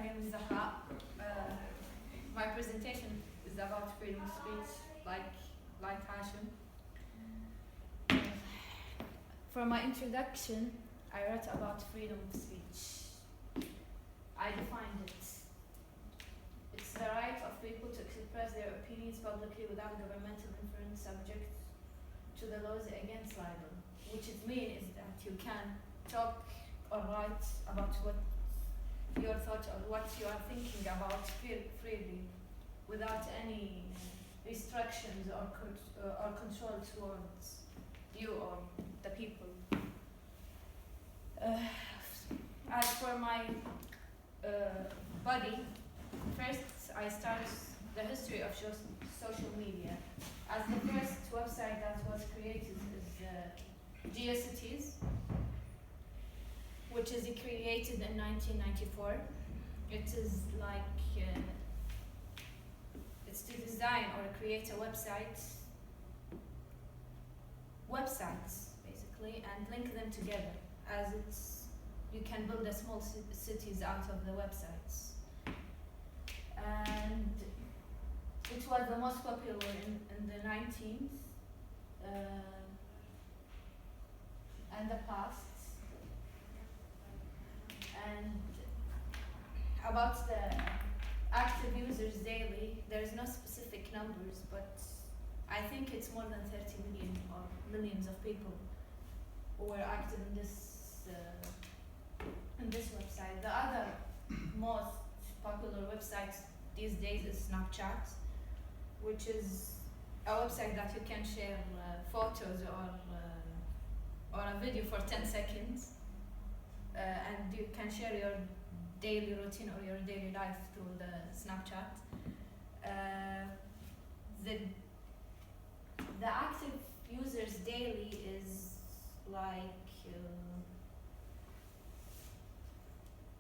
name is Zahraa. My presentation is about freedom of speech, like Hashim. For my introduction, I wrote about freedom of speech. I defined it. It's the right of people to express their opinions publicly without governmental influence, subject to the laws against libel, which it means is that you can talk or write about what your thoughts or what you are thinking about freely without any restrictions or control towards you or the people. As for my body, first I start the history of social media. As the first website that was created is GeoCities, which is created in 1994. It is like, it's to design or create a websites basically, and link them together, as you can build a small cities out of the websites. And it was the most popular in the 19th and the past. And about the active users daily, there's no specific numbers, but I think it's more than 30 million or millions of people who were active in this website. The other most popular website these days is Snapchat, which is a website that you can share photos or a video for 10 seconds. And you can share your daily routine or your daily life through the Snapchat. The active users daily is like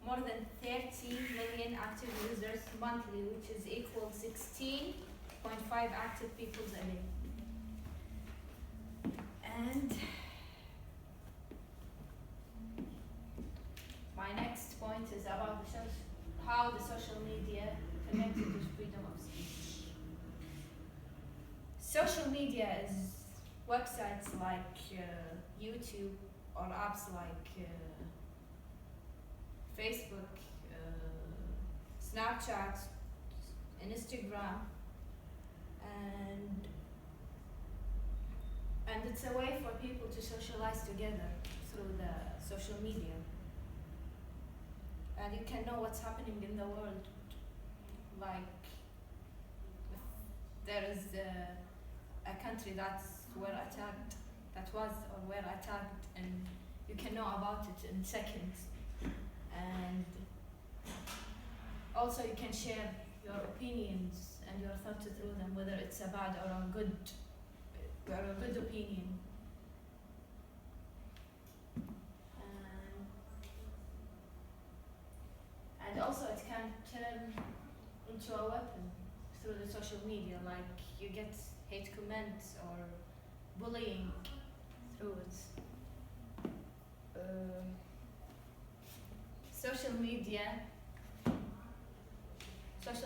more than 30 million active users monthly, which is equal 16.5 active people a day. And my next point is about how the social media connected to freedom of speech. Social media is websites like YouTube or apps like Facebook, Snapchat, Instagram, and it's a way for people to socialize together through the social media. And you can know what's happening in the world, like if there is a country that was attacked, and you can know about it in seconds. And also you can share your opinions and your thoughts through them, whether it's a bad or a good opinion. And also it can turn into a weapon through the social media, like you get hate comments or bullying through it. Social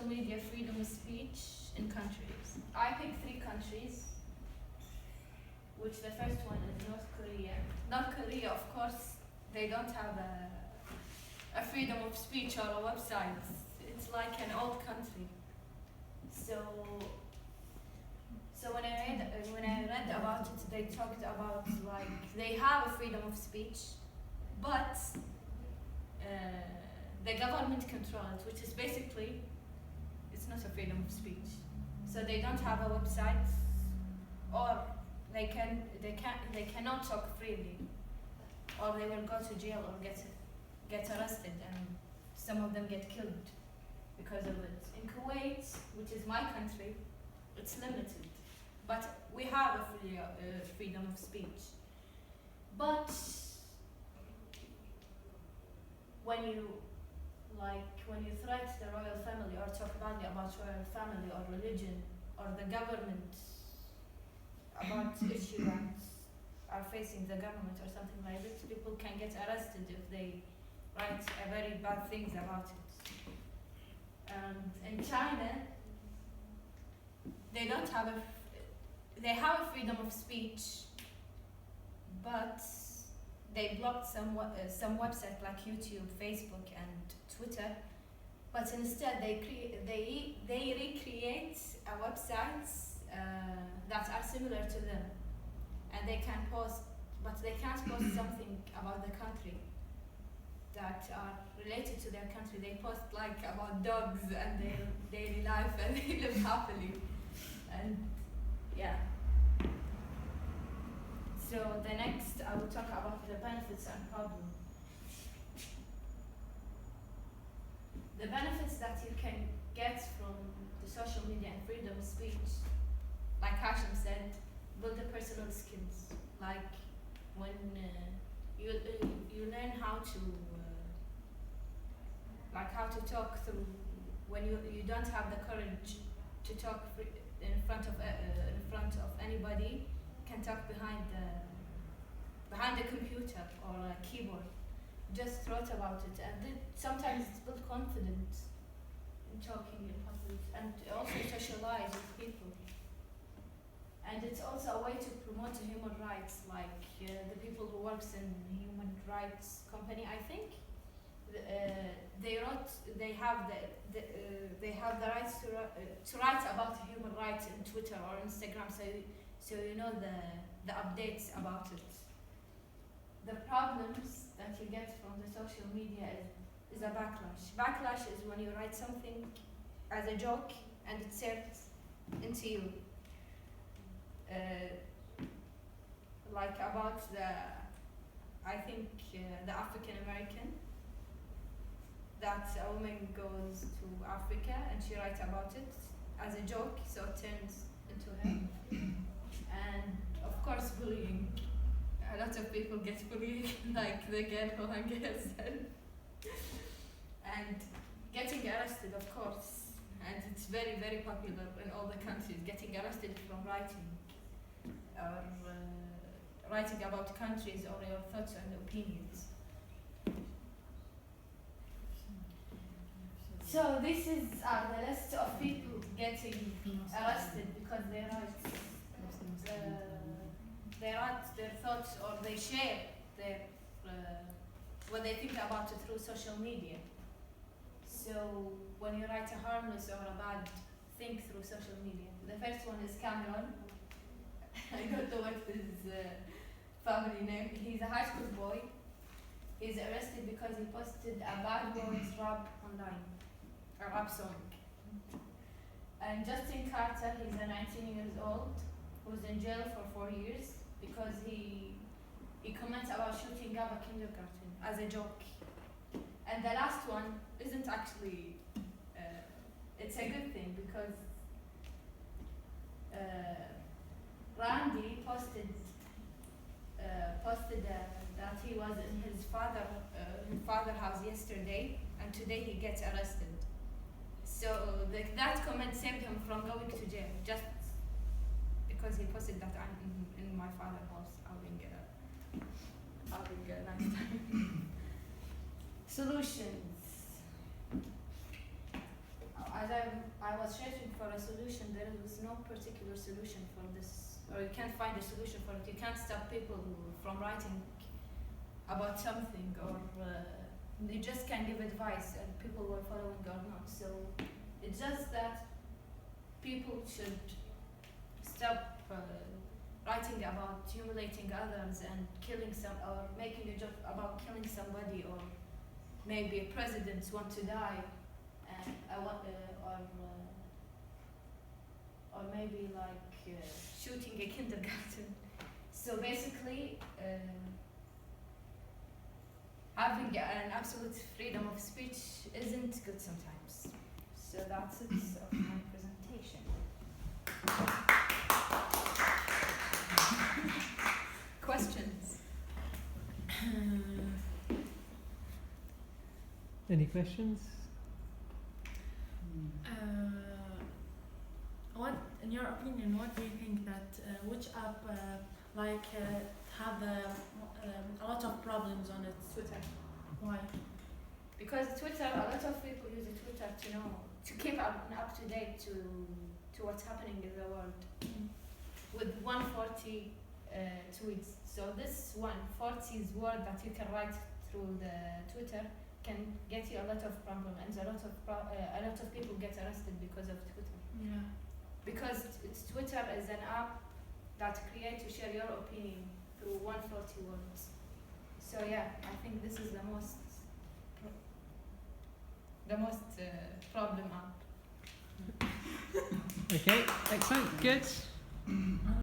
media freedom of speech in countries. I picked 3 countries, which the first one is North Korea. North Korea, of course, they don't have a freedom of speech or a website. It's like an old country. So when I read about it, they talked about like they have a freedom of speech, but the government controls it, which is basically it's not a freedom of speech. So they don't have a website, or they cannot talk freely, or they will go to jail or get arrested, and some of them get killed because of it. In Kuwait, which is my country, it's limited, but we have a freedom of speech. But when you threat the royal family or talk badly about royal family or religion or the government, about issues that are facing the government or something like this, people can get arrested if they write very bad things about it. And in China, they don't have they have a freedom of speech, but they blocked some websites like YouTube, Facebook, and Twitter. But instead, they recreate websites that are similar to them, and they can post, but they can't post something about the country that are related to their country. They post like about dogs and their daily life, and they live happily. And yeah. So the next, I will talk about the benefits and problems. The benefits that you can get from the social media and freedom of speech, like Hashim said, build the personal skills. Like when you learn how to how to talk through when you don't have the courage to talk in front of anybody, can talk behind the computer or a keyboard. Just thought about it, and sometimes it's build confidence in talking in public, and also socialize with people. And it's also a way to promote human rights, like the people who works in human rights company, I think. They have the rights to write about human rights in Twitter or Instagram, so you know the updates about it. The problems that you get from the social media is a backlash. Backlash is when you write something as a joke and it serves into you. Like about I think the African American, that a woman goes to Africa and she writes about it as a joke, so it turns into her. And of course, bullying. A lot of people get bullied, like the girl who hung herself. And getting arrested, of course. And it's very, very popular in all the countries, getting arrested from writing or writing about countries or your thoughts and opinions. So this is the list of people getting arrested because they write their thoughts, or they share their what they think about it through social media. So when you write a harmless or a bad thing through social media, the first one is Cameron. I don't know what his family name. He's a high school boy. He's arrested because he posted a bad boys rap online, a rap song. And Justin Carter, he's a 19 years old, who's in jail for 4 years because he comments about shooting up a kindergarten as a joke. And the last one isn't actually, it's a good thing because Randy posted that he was in his father's house yesterday, and today he gets arrested. So that comment saved him from going to jail, just because he posted that I'm in my father's house having a nice time. Solutions. As I was searching for a solution, there was no particular solution for this, or you can't find a solution for it. You can't stop people from writing about something, or they just can give advice and people were following or not. So it's just that people should stop writing about humiliating others and killing or making a joke about killing somebody, or maybe presidents want to die, and or maybe like shooting a kindergarten. So basically, having an absolute freedom of speech isn't good sometimes. So that's it of my presentation. Questions? Any questions? What, in your opinion, what do you think that which app have a lot of problems on it? Twitter. Why? Because Twitter, a lot of people use Twitter to know to keep up to date to what's happening in the world with 140 tweets. So this 140 word that you can write through the Twitter can get you a lot of problem, and a lot of people get arrested because of Twitter. Yeah. Because Twitter is an app that creates to share your opinion through 140 words. So yeah, I think this is the most problem app. Okay, excellent, good.